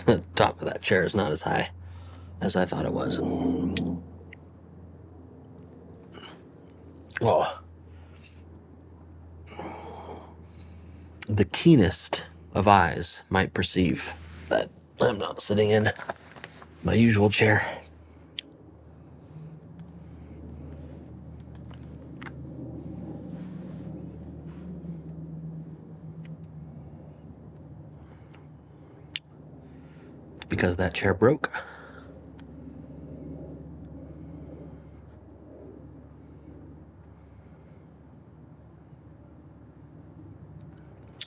The top of that chair is not as high as I thought it was. Oh. The keenest of eyes might perceive that I'm not sitting in my usual chair. Because that chair broke.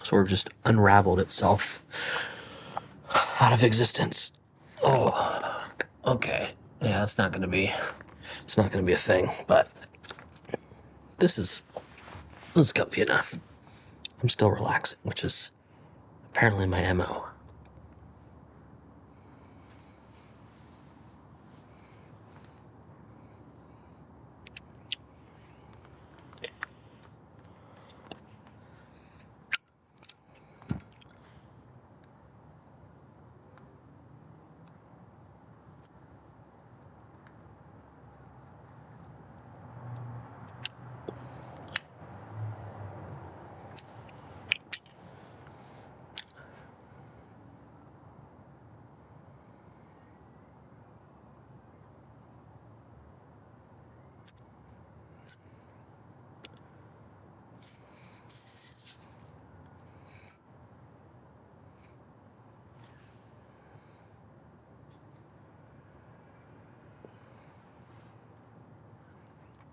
Sort of just unraveled itself out of existence. Oh, okay. Yeah, it's not gonna be a thing, but this is comfy enough. I'm still relaxing, which is apparently my MO.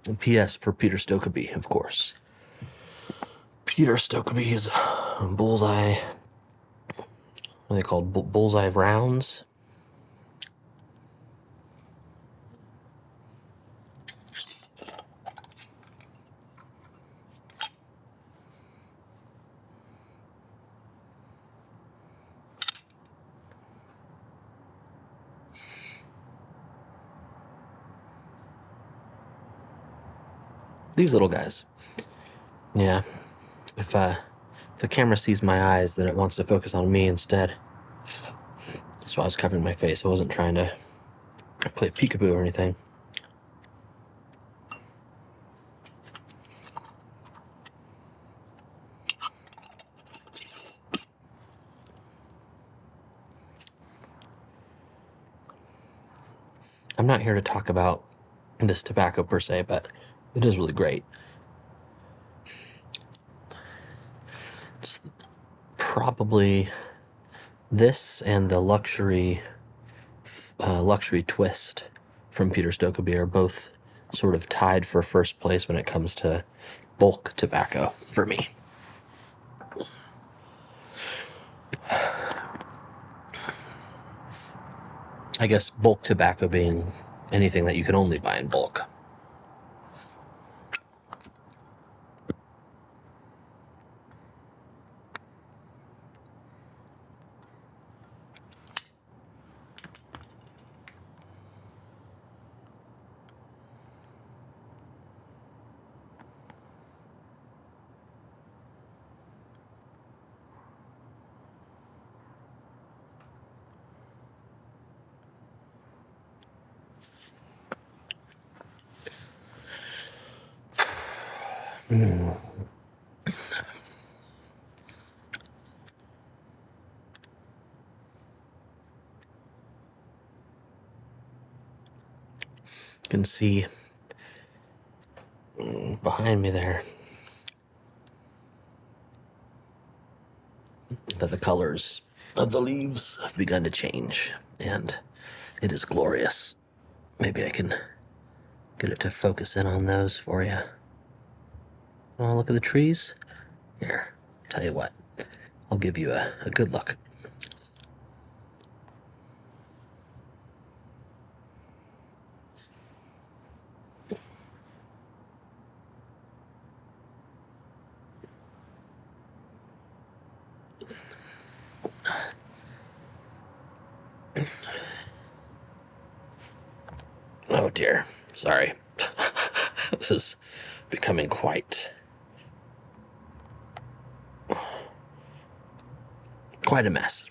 And P.S. for Peter Stokkebye, of course. Peter Stokkeby's bullseye. What are they called? Bullseye rounds. These little guys. Yeah. If the camera sees my eyes, then it wants to focus on me instead. So I was covering my face. I wasn't trying to play peekaboo or anything. I'm not here to talk about this tobacco per se, but it is really great. It's probably this and the luxury twist from Peter Stokkebye are both sort of tied for first place when it comes to bulk tobacco for me. I guess bulk tobacco being anything that you can only buy in bulk. You can see behind me there that the colors of the leaves have begun to change, and it is glorious. Maybe I can get it to focus in on those for you. Oh, look at the trees. Here, tell you what, I'll give you a good look. Oh dear, sorry. This is becoming quite a mess.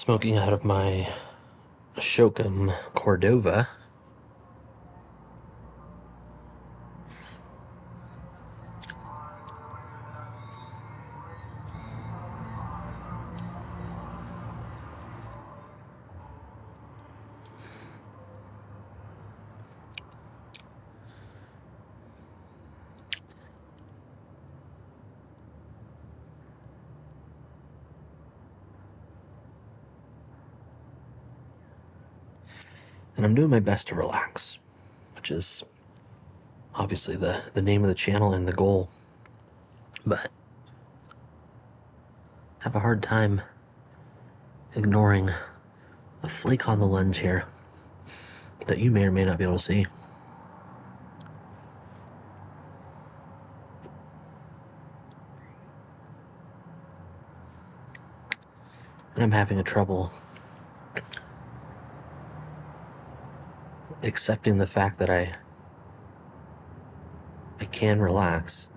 smoking out of my Shokum Cordova. And I'm doing my best to relax, which is obviously the name of the channel and the goal. But I have a hard time ignoring a flake on the lens here that you may or may not be able to see. And I'm having a trouble accepting the fact that I can relax.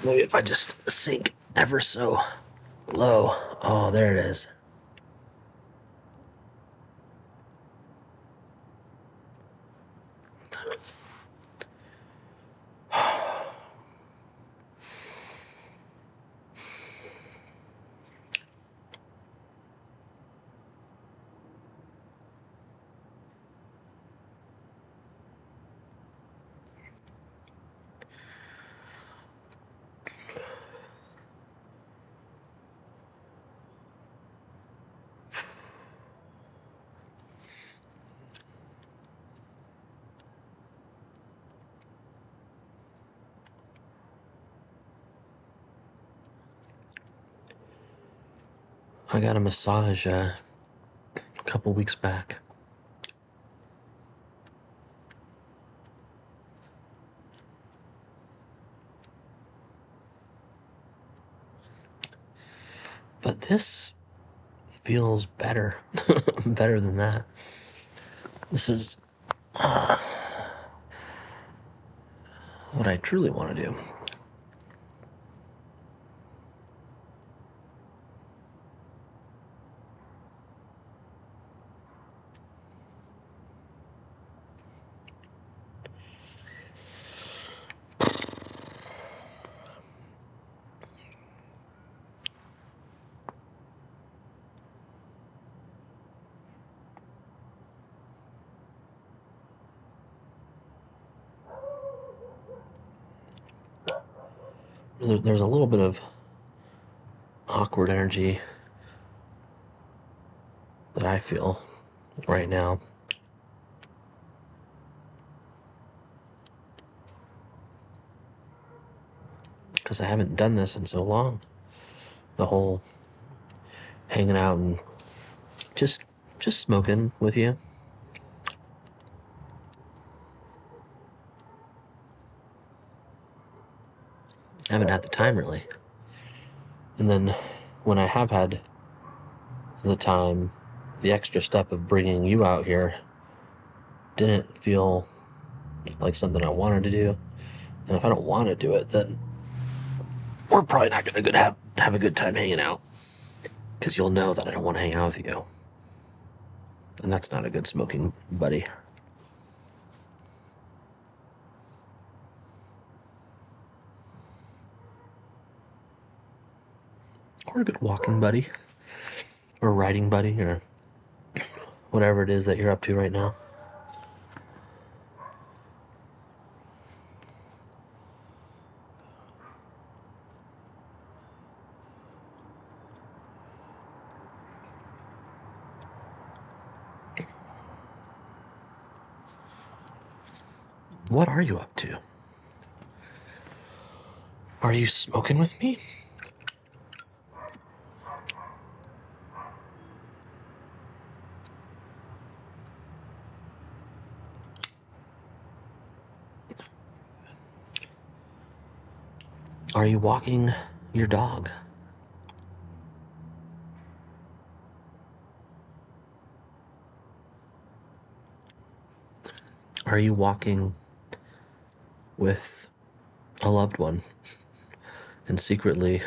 Maybe if I just sink ever so low. Oh, there it is. I got a massage a couple weeks back. But this feels better. Better than that. This is what I truly want to do. There's a little bit of awkward energy that I feel right now. Because I haven't done this in so long. The whole hanging out and just smoking with you. I haven't had the time really. And then when I have had the time, the extra step of bringing you out here didn't feel like something I wanted to do. And if I don't want to do it, then we're probably not going to have a good time hanging out. Because you'll know that I don't want to hang out with you. And that's not a good smoking buddy. Or a good walking buddy. Or riding buddy, or whatever it is that you're up to right now. What are you up to? Are you smoking with me? Are you walking your dog? Are you walking with a loved one and secretly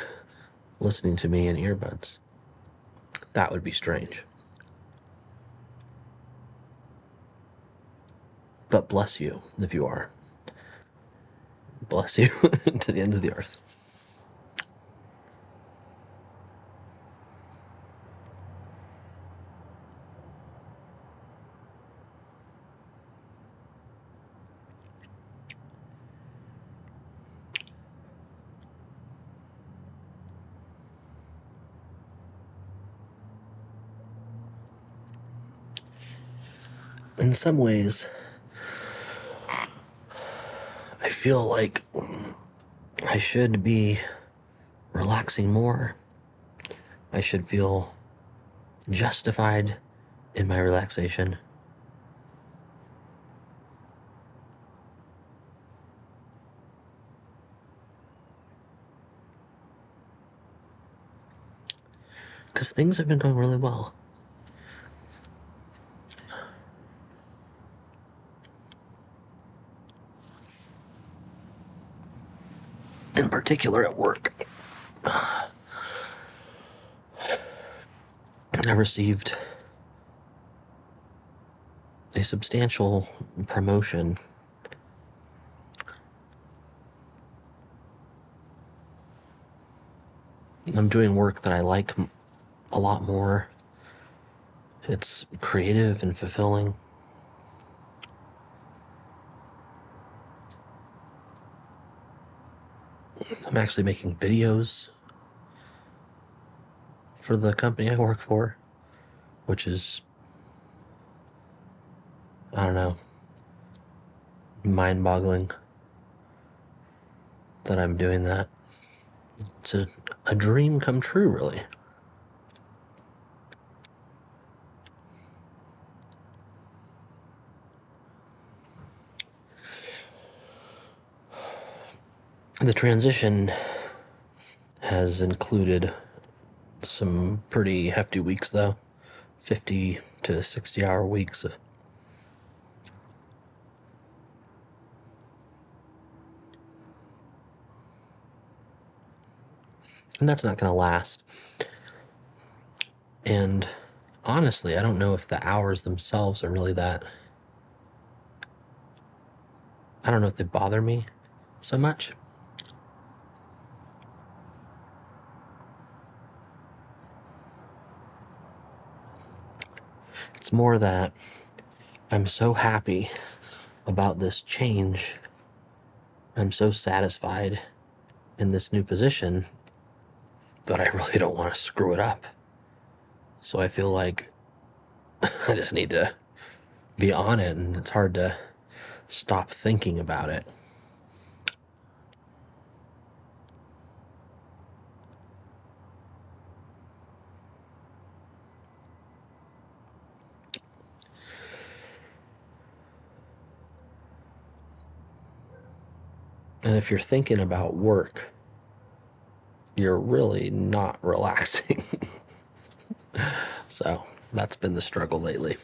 listening to me in earbuds? That would be strange. But bless you if you are. Bless you to the ends of the earth. In some ways, I feel like I should be relaxing more. I should feel justified in my relaxation. Because things have been going really well. In particular at work. I received a substantial promotion. I'm doing work that I like a lot more. It's creative and fulfilling. I'm actually making videos for the company I work for, which is, I don't know, mind-boggling that I'm doing that. It's a dream come true, really. The transition has included some pretty hefty weeks, though. 50 to 60-hour weeks. And that's not going to last. And honestly, I don't know if the hours themselves are really that... I don't know if they bother me so much. It's more that I'm so happy about this change. I'm so satisfied in this new position that I really don't want to screw it up. So I feel like I just need to be on it, and it's hard to stop thinking about it. And if you're thinking about work, you're really not relaxing. So that's been the struggle lately.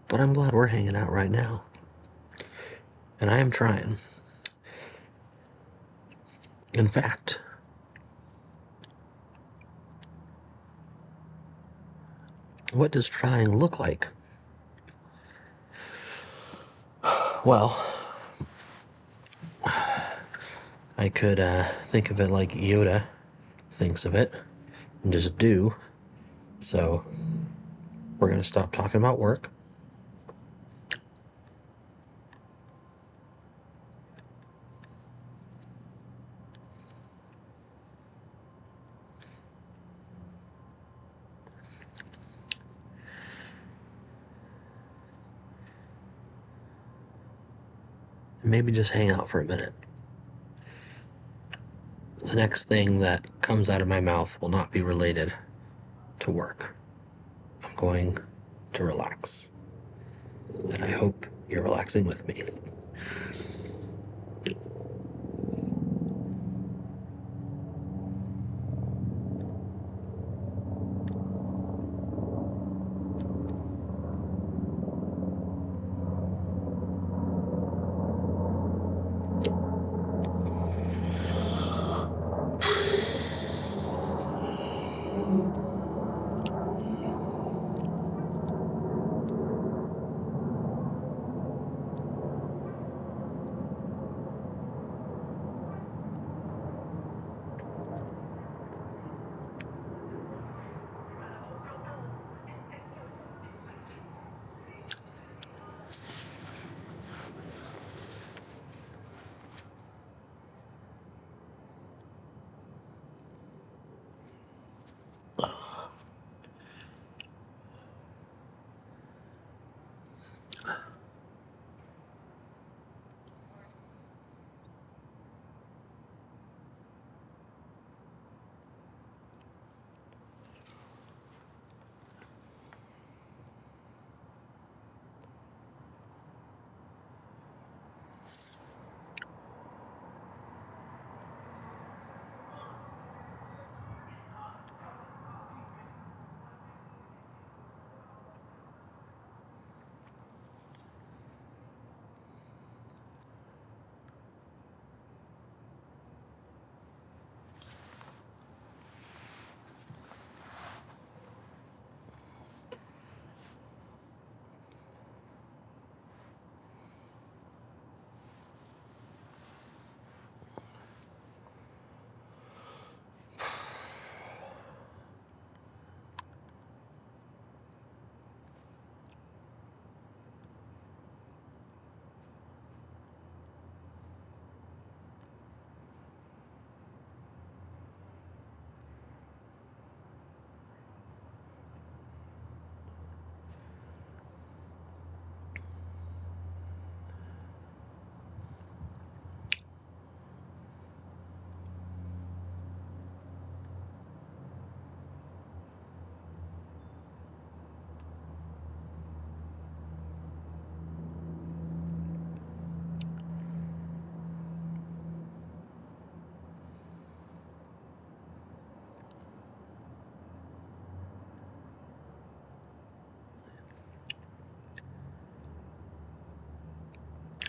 But I'm glad we're hanging out right now. And I am trying. In fact, what does trying look like? Well, I could think of it like Yoda thinks of it, and just do. So we're going to stop talking about work. And maybe just hang out for a minute. The next thing that comes out of my mouth will not be related to work. I'm going to relax. And I hope you're relaxing with me.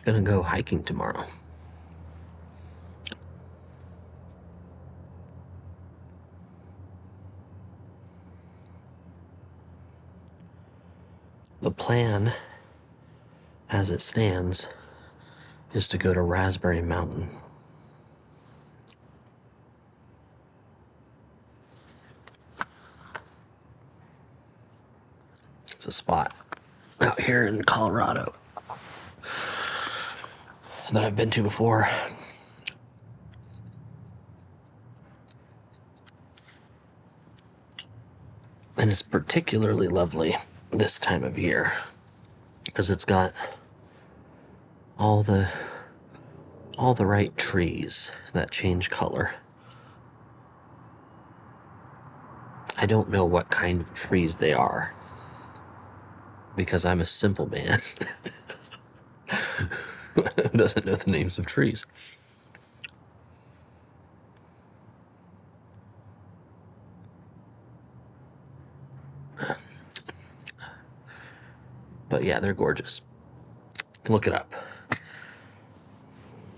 Gonna go hiking tomorrow. The plan, as it stands, is to go to Raspberry Mountain. It's a spot out here in Colorado that I've been to before. And it's particularly lovely this time of year because it's got all the right trees that change color. I don't know what kind of trees they are because I'm a simple man who doesn't know the names of trees. But yeah, they're gorgeous. Look it up.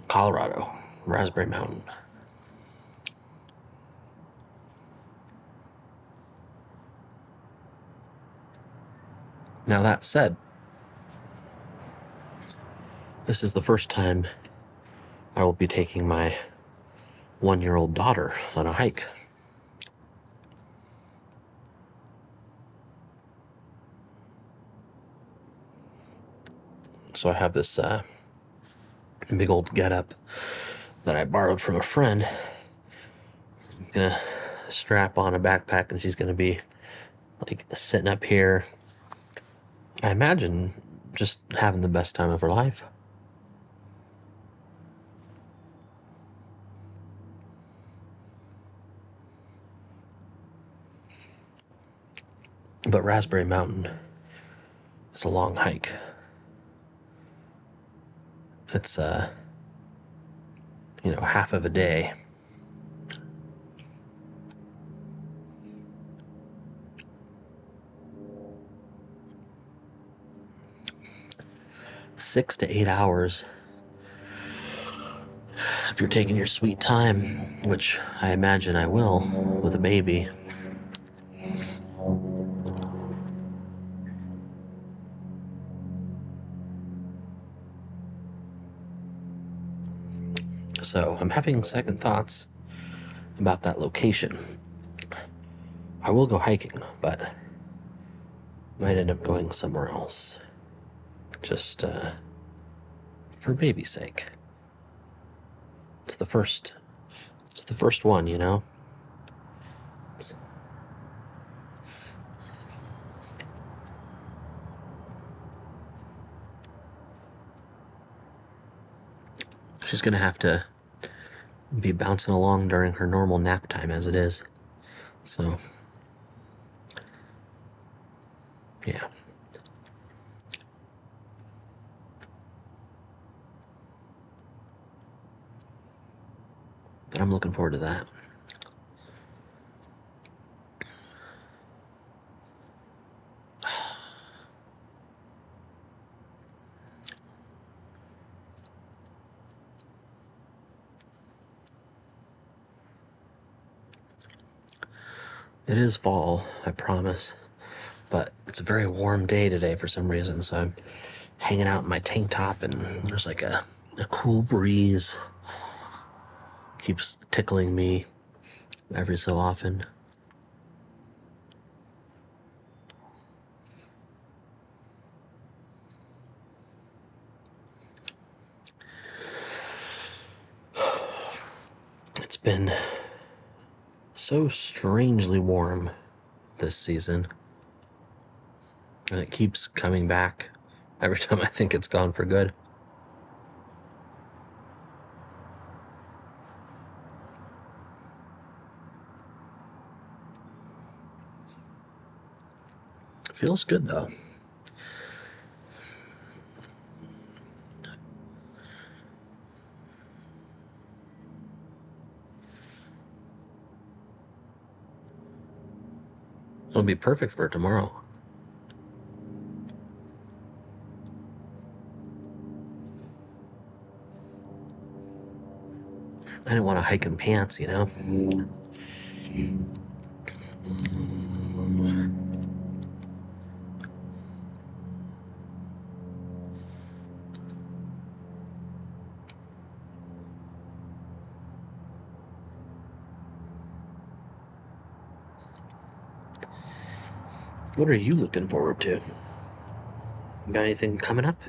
Colorado, Raspberry Mountain. Now that said, this is the first time I will be taking my 1-year-old daughter on a hike. So I have this big old getup that I borrowed from a friend. I'm gonna strap on a backpack and she's gonna be like sitting up here. I imagine just having the best time of her life. But Raspberry Mountain is a long hike. It's, half of a day. Six to 8 hours if you're taking your sweet time, which I imagine I will with a baby. So I'm having second thoughts about that location. I will go hiking, but might end up going somewhere else. Just for baby's sake. It's the first one, you know? She's gonna have to be bouncing along during her normal nap time as it is. So, yeah. But I'm looking forward to that. It is fall, I promise. But it's a very warm day today for some reason, so I'm hanging out in my tank top and there's like a cool breeze. Keeps tickling me every so often. It's been so strangely warm this season, and it keeps coming back every time I think it's gone for good. It feels good though. It'll be perfect for tomorrow. I didn't want to hike in pants, you know? What are you looking forward to? You got anything coming up?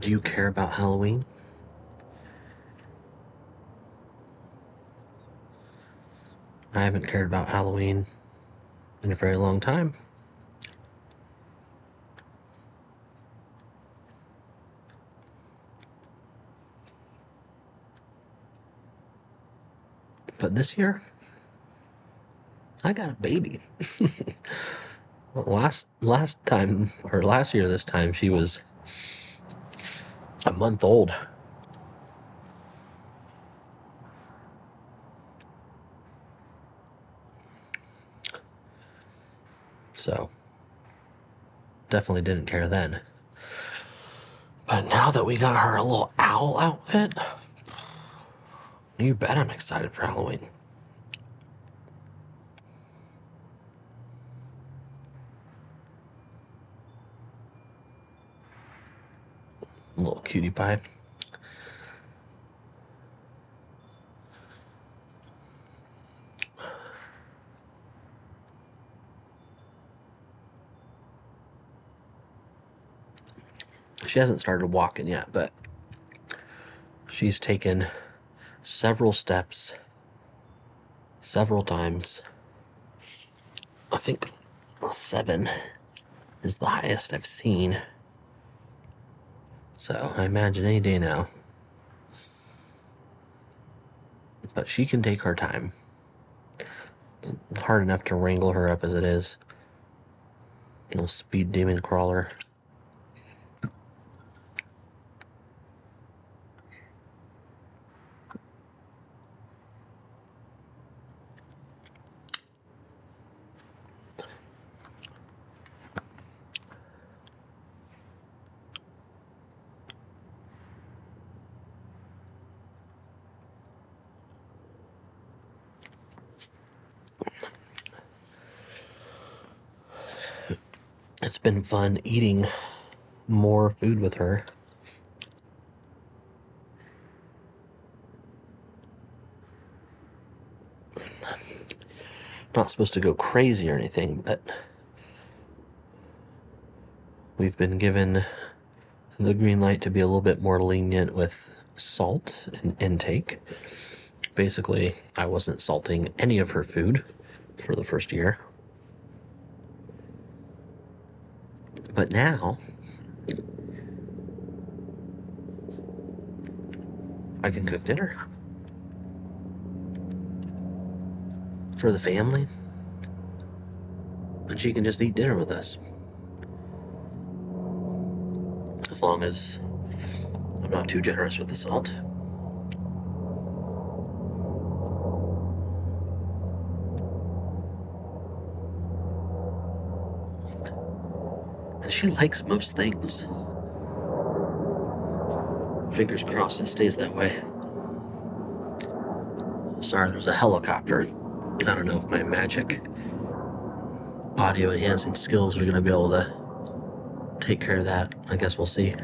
Do you care about Halloween? I haven't cared about Halloween in a very long time. But this year, I got a baby. last year this time, she was a month old. So, definitely didn't care then. But now that we got her a little owl outfit, you bet I'm excited for Halloween. A little cutie pie. She hasn't started walking yet, but she's taken several steps, several times. I think 7 is the highest I've seen. So I imagine any day now. But she can take her time. Hard enough to wrangle her up as it is. Little speed demon crawler. It's been fun eating more food with her. Not supposed to go crazy or anything, but we've been given the green light to be a little bit more lenient with salt and intake. Basically, I wasn't salting any of her food for the first year. But now, I can cook dinner for the family, and she can just eat dinner with us. As long as I'm not too generous with the salt. And she likes most things. Fingers crossed it stays that way. Sorry, there's a helicopter. I don't know if my magic audio enhancing skills are going to be able to take care of that. I guess we'll see.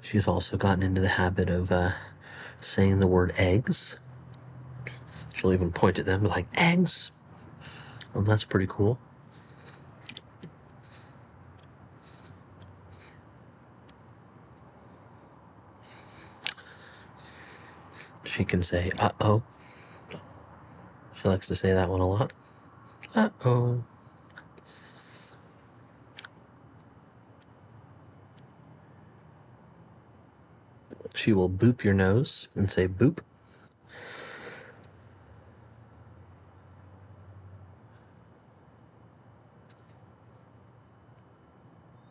She's also gotten into the habit of saying the word eggs. She'll even point at them like, eggs! Well, that's pretty cool. She can say, uh-oh. She likes to say that one a lot. Uh-oh. She will boop your nose and say boop.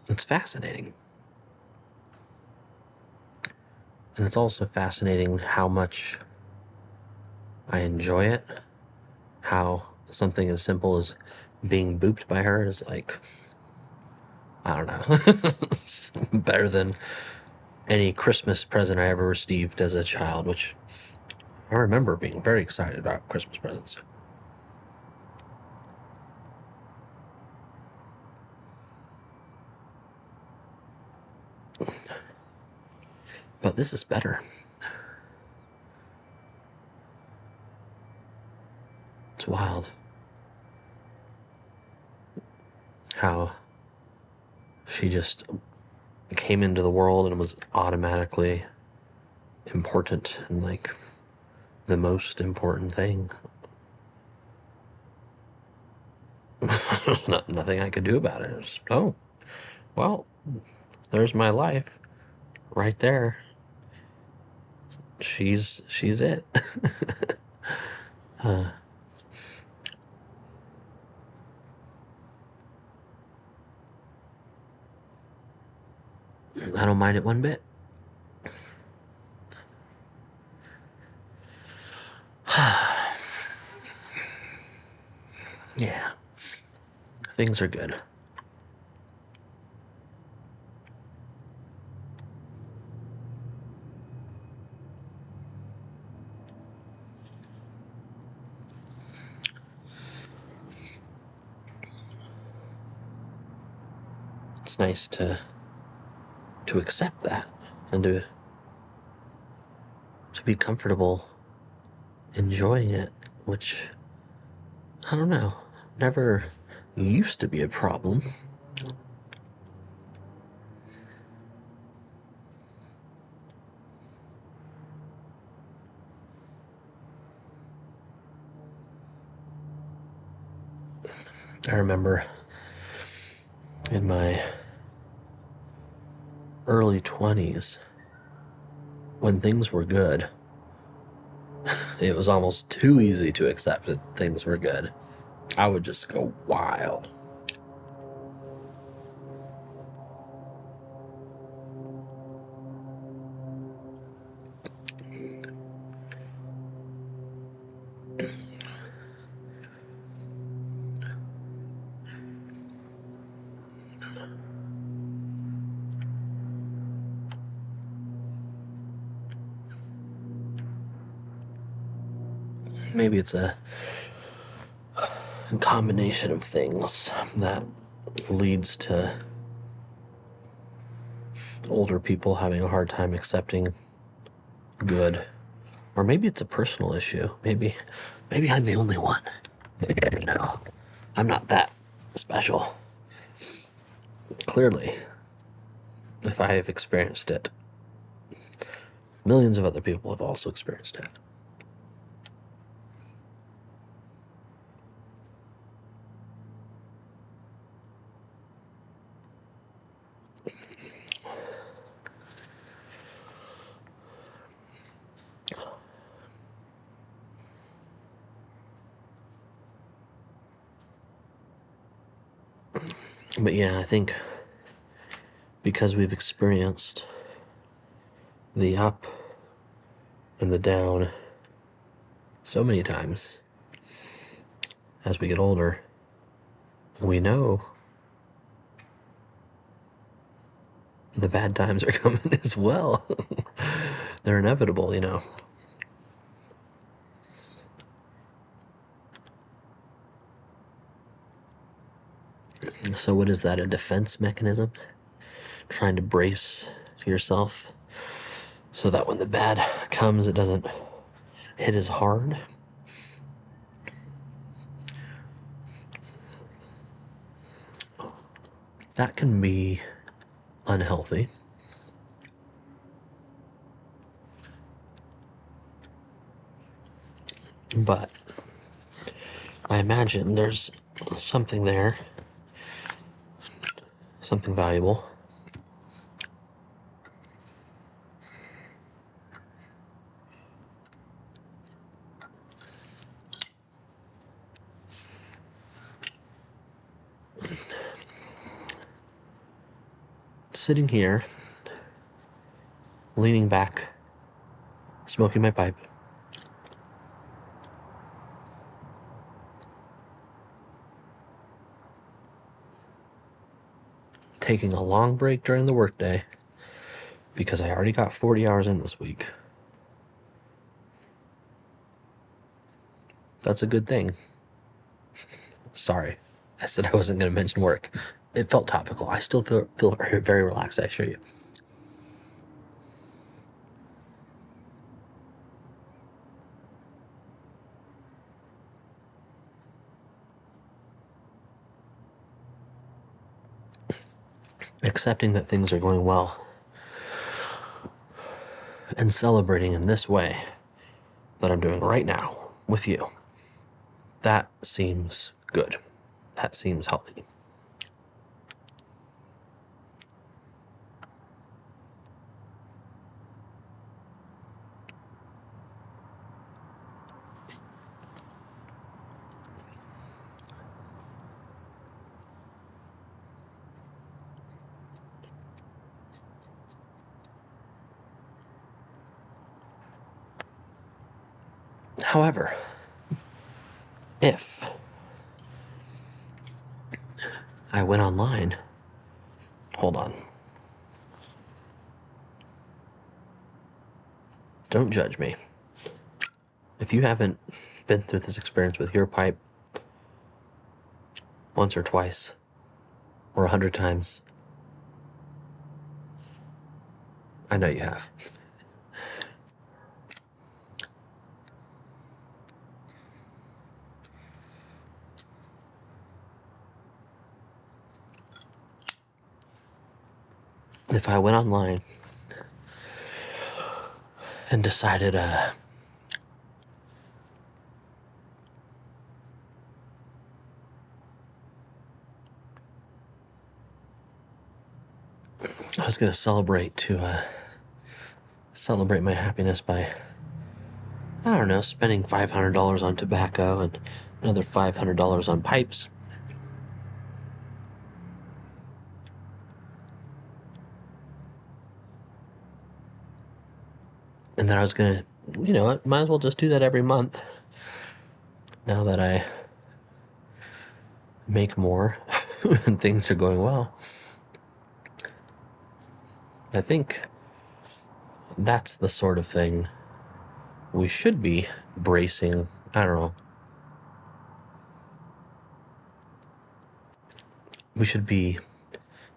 It's fascinating. And it's also fascinating how much I enjoy it. How something as simple as being booped by her is like, I don't know, better than any Christmas present I ever received as a child, which I remember being very excited about Christmas presents. But this is better. It's wild how she just came into the world and was automatically important and like the most important thing. Nothing I could do about it. It's, oh, well, there's my life right there. She's it. I don't mind it one bit. Yeah, things are good. It's nice to accept that and to to be comfortable enjoying it, which, I don't know, never used to be a problem. I remember in my early 20s, when things were good, it was almost too easy to accept that things were good. I would just go wild. Maybe it's a combination of things that leads to older people having a hard time accepting good. Or maybe it's a personal issue. Maybe I'm the only one. No, I'm not that special. Clearly, if I have experienced it, millions of other people have also experienced it. But yeah, I think because we've experienced the up and the down so many times as we get older, we know the bad times are coming as well. They're inevitable, you know. So what is that, a defense mechanism? Trying to brace yourself so that when the bad comes, it doesn't hit as hard? That can be unhealthy. But I imagine there's something there, something valuable. Sitting here, leaning back, smoking my pipe, taking a long break during the workday because I already got 40 hours in this week. That's a good thing. Sorry, I said I wasn't going to mention work. It felt topical. I still feel very relaxed, I assure you. Accepting that things are going well and celebrating in this way that I'm doing right now with you, that seems good. That seems healthy. However, if I went online, hold on. Don't judge me. If you haven't been through this experience with your pipe once or twice or 100 times, I know you have. if I went online and decided I was going to celebrate my happiness by, I don't know, spending $500 on tobacco and another $500 on pipes. And then I was going to, I might as well just do that every month now that I make more and things are going well. I think that's the sort of thing we should be bracing. I don't know. We should be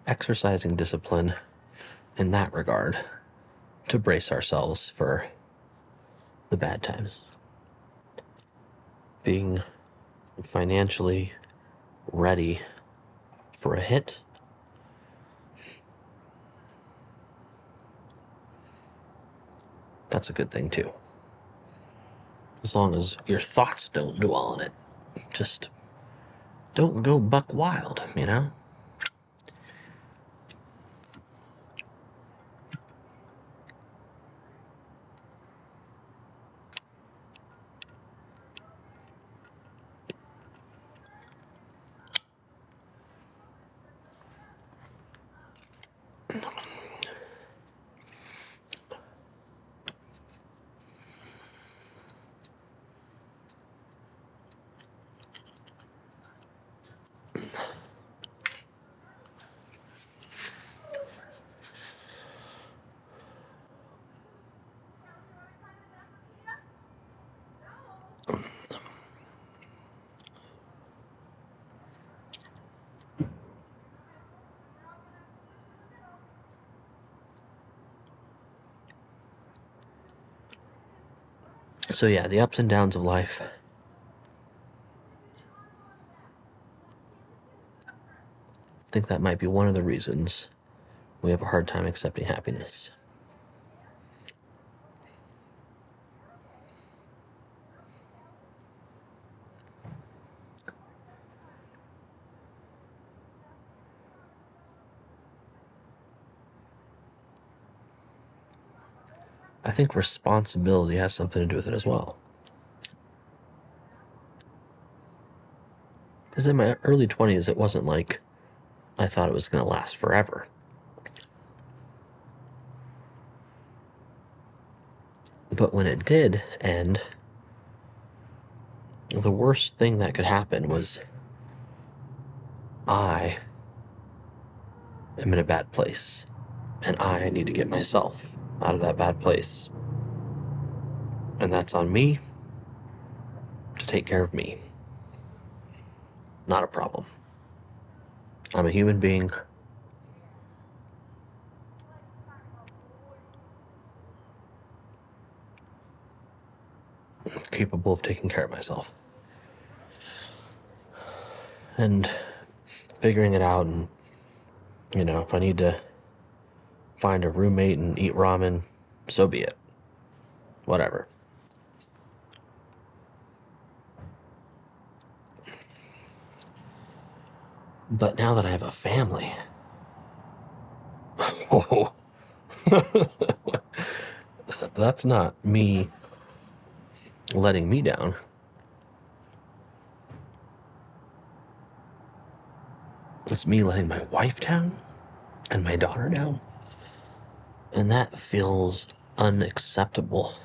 exercising discipline in that regard to brace ourselves for the bad times. Being financially ready for a hit. That's a good thing too. As long as your thoughts don't dwell on it. Just don't go buck wild, you know? So yeah, the ups and downs of life. I think that might be one of the reasons we have a hard time accepting happiness. I think responsibility has something to do with it as well. Because in my early 20s, it wasn't like I thought it was going to last forever. But when it did end, the worst thing that could happen was I am in a bad place, and I need to get myself out of that bad place. And that's on me to take care of me. Not a problem. I'm a human being. Capable of taking care of myself. And figuring it out, and, if I need to find a roommate and eat ramen, so be it. Whatever. But now that I have a family, that's not me letting me down. It's me letting my wife down and my daughter down. And that feels unacceptable.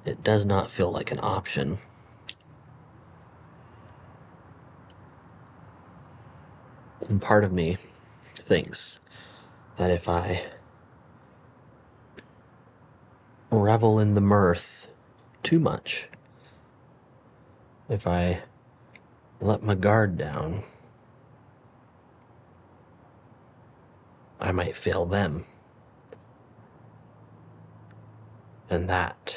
It does not feel like an option. And part of me thinks that if I revel in the mirth too much, if I let my guard down, I might fail them. And that's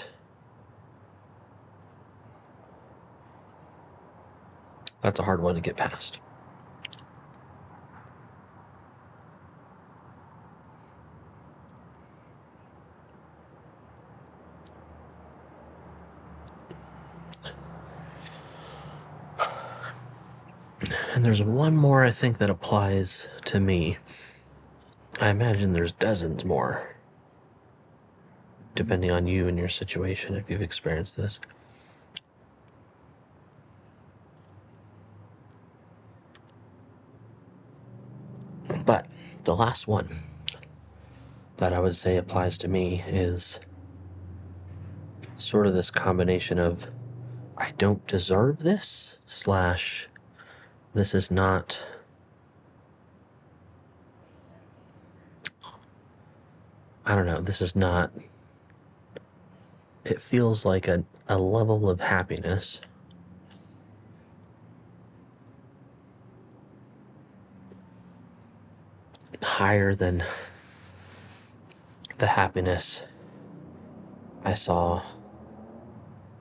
a hard one to get past. And there's one more I think that applies to me. I imagine there's dozens more, depending on you and your situation, if you've experienced this. But the last one that I would say applies to me is sort of this combination of I don't deserve this, / this is not, I don't know, this is not, it feels like a level of happiness higher than the happiness I saw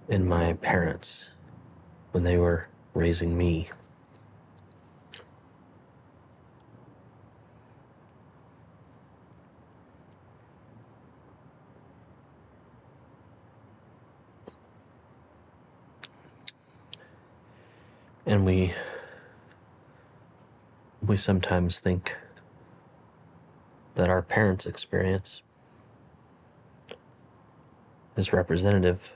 in my parents when they were raising me. And we sometimes think that our parents' experience is representative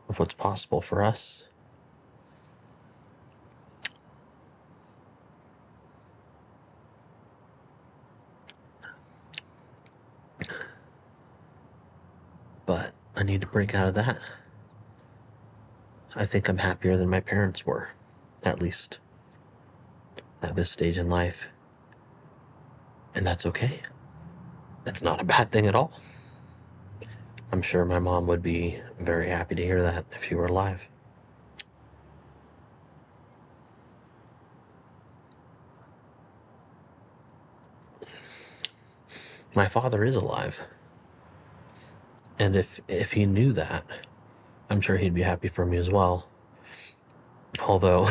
of what's possible for us. But I need to break out of that. I think I'm happier than my parents were, at least at this stage in life. And that's okay. That's not a bad thing at all. I'm sure my mom would be very happy to hear that if she were alive. My father is alive. And if he knew that, I'm sure he'd be happy for me as well. Although,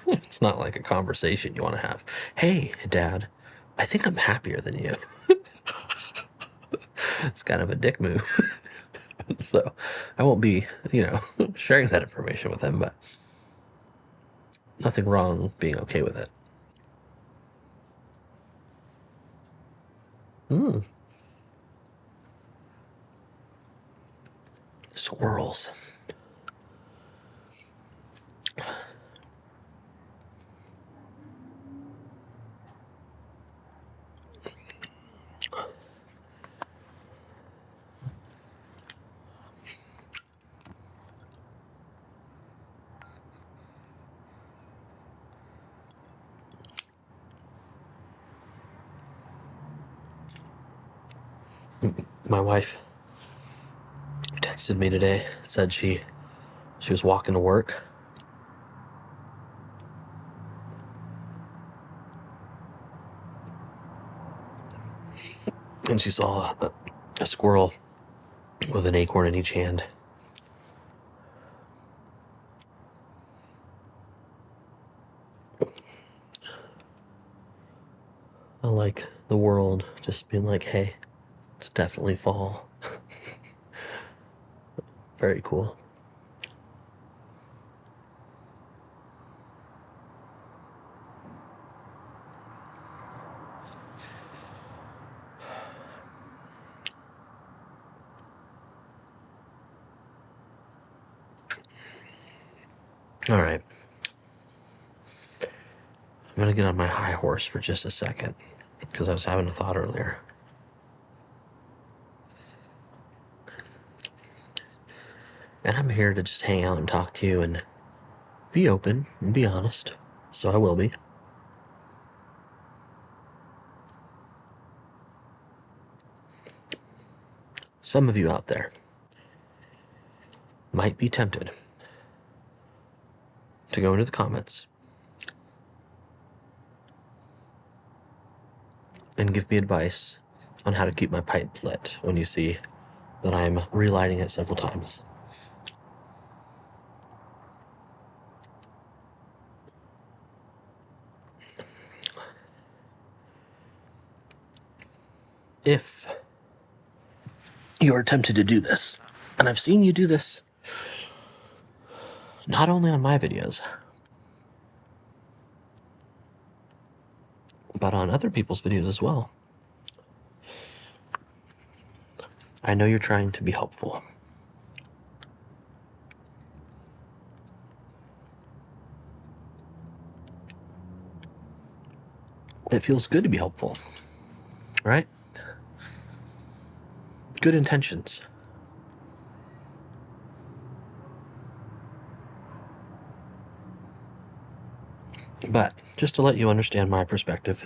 it's not like a conversation you want to have. Hey, Dad, I think I'm happier than you. It's kind of a dick move. So I won't be, sharing that information with him, but nothing wrong being okay with it. Squirrels. My wife texted me today, said she was walking to work. And she saw a squirrel with an acorn in each hand. I like the world just being like, hey, it's definitely fall. Very cool. All right. I'm going to get on my high horse for just a second because I was having a thought earlier. And I'm here to just hang out and talk to you and be open and be honest. So I will be. Some of you out there might be tempted to go into the comments and give me advice on how to keep my pipe lit when you see that I'm relighting it several times. If you are tempted to do this, and I've seen you do this not only on my videos, but on other people's videos as well. I know you're trying to be helpful. It feels good to be helpful, right? Good intentions. But just to let you understand my perspective,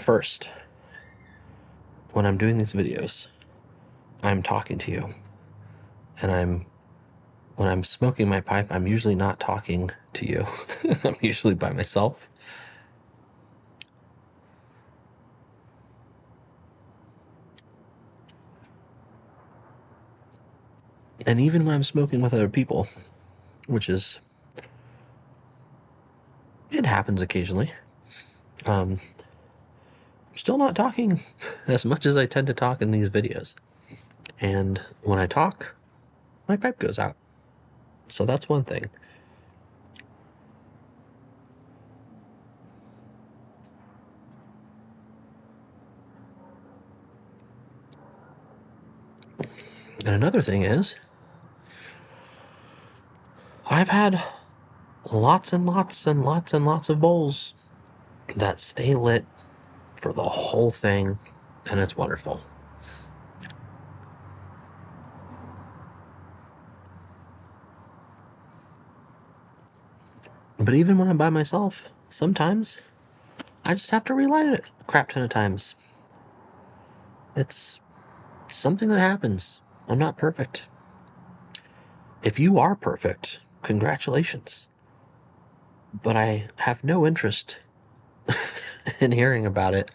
first, when I'm doing these videos, I'm talking to you, and when I'm smoking my pipe, I'm usually not talking to you. I'm usually by myself. And even when I'm smoking with other people, which is, it happens occasionally, I'm still not talking as much as I tend to talk in these videos. And when I talk, my pipe goes out. So that's one thing. And another thing is, I've had lots and lots and lots and lots of bowls that stay lit for the whole thing, and it's wonderful. But even when I'm by myself, sometimes I just have to relight it a crap ton of times. It's something that happens. I'm not perfect. If you are perfect, congratulations. But I have no interest in hearing about it.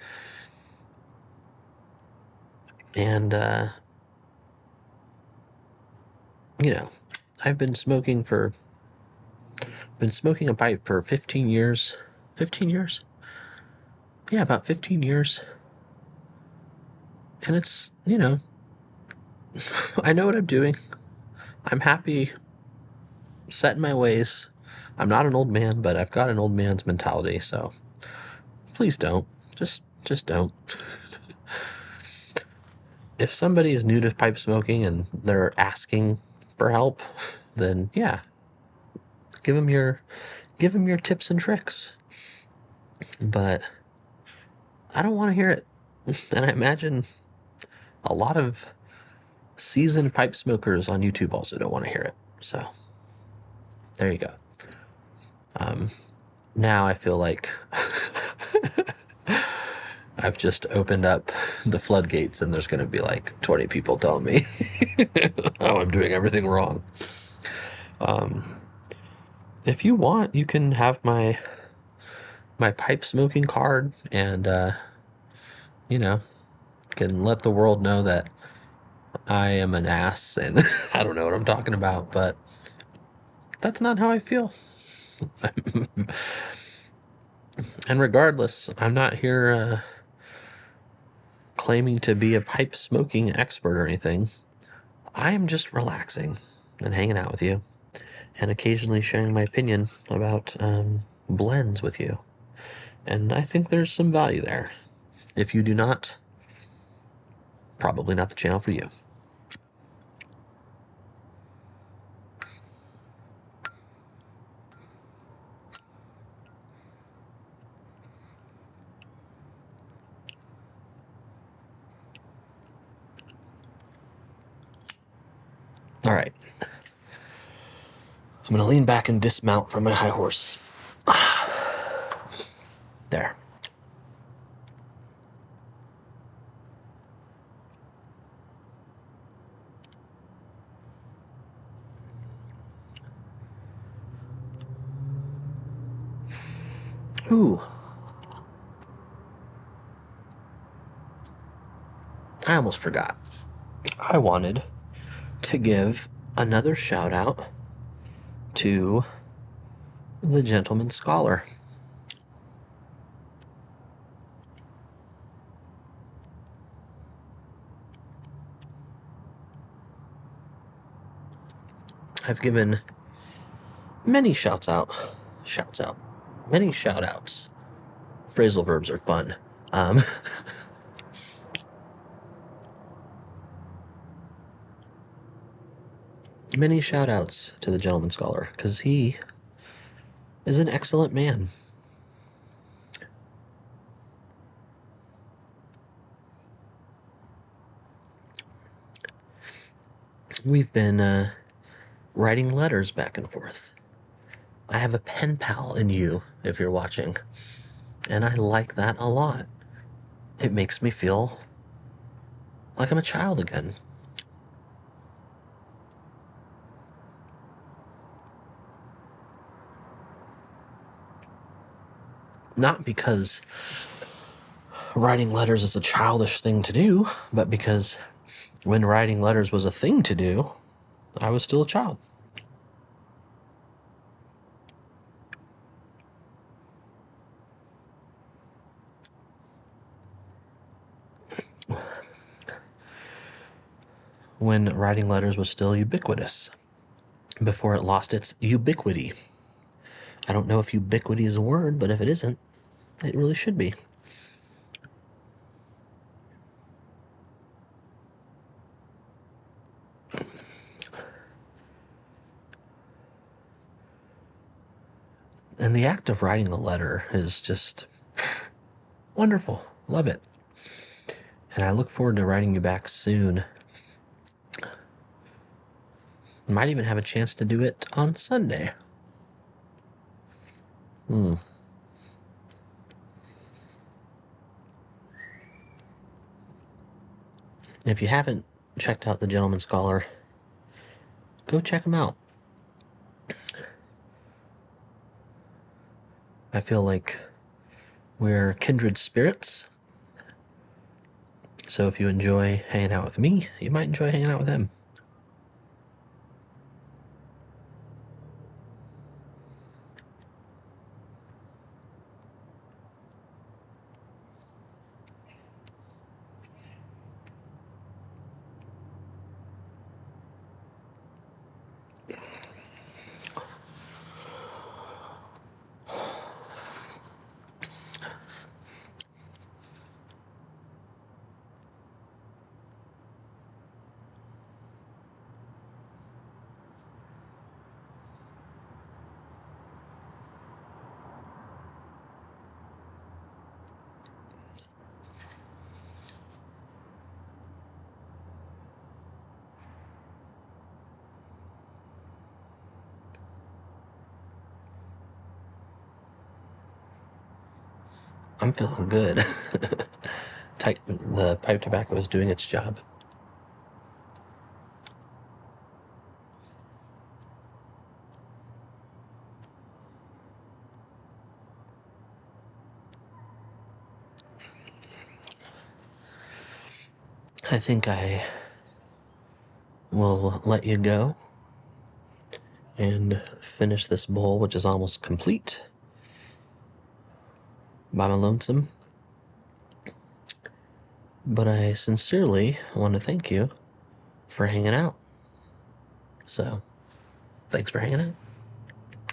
And, I've been smoking a pipe for 15 years. 15 years? Yeah, about 15 years. And it's, I know what I'm doing. I'm happy, set in my ways. I'm not an old man, but I've got an old man's mentality, so please don't. Just don't. If somebody is new to pipe smoking and they're asking for help, then yeah, give them your tips and tricks. But I don't want to hear it. And I imagine a lot of seasoned pipe smokers on YouTube also don't want to hear it. So there you go. Now I feel like I've just opened up the floodgates and there's going to be like 20 people telling me how I'm doing everything wrong. If you want, you can have my pipe smoking card and, can let the world know that I am an ass and I don't know what I'm talking about, but that's not how I feel. And regardless, I'm not here claiming to be a pipe smoking expert or anything. I am just relaxing and hanging out with you and occasionally sharing my opinion about blends with you. And I think there's some value there. If you do not, probably not the channel for you. All right. I'm going to lean back and dismount from my high horse. There. Ooh. I almost forgot. I wanted to give another shout out to the Gentleman Scholar. I've given many many shout outs Phrasal verbs are fun. Um, many shout outs to the gentleman scholar, because he is an excellent man. We've been writing letters back and forth. I have a pen pal in you, if you're watching, and I like that a lot. It makes me feel like I'm a child again. Not because writing letters is a childish thing to do, but because when writing letters was a thing to do, I was still a child. When writing letters was still ubiquitous, before it lost its ubiquity. I don't know if ubiquity is a word, but if it isn't, it really should be. And the act of writing a letter is just wonderful. Love it. And I look forward to writing you back soon. Might even have a chance to do it on Sunday. If you haven't checked out The Gentleman Scholar, go check him out. I feel like we're kindred spirits. So if you enjoy hanging out with me, you might enjoy hanging out with him. I'm feeling good. The pipe tobacco is doing its job. I think I will let you go and finish this bowl, which is almost complete, by my lonesome. But I sincerely want to thank you for hanging out. So, thanks for hanging out.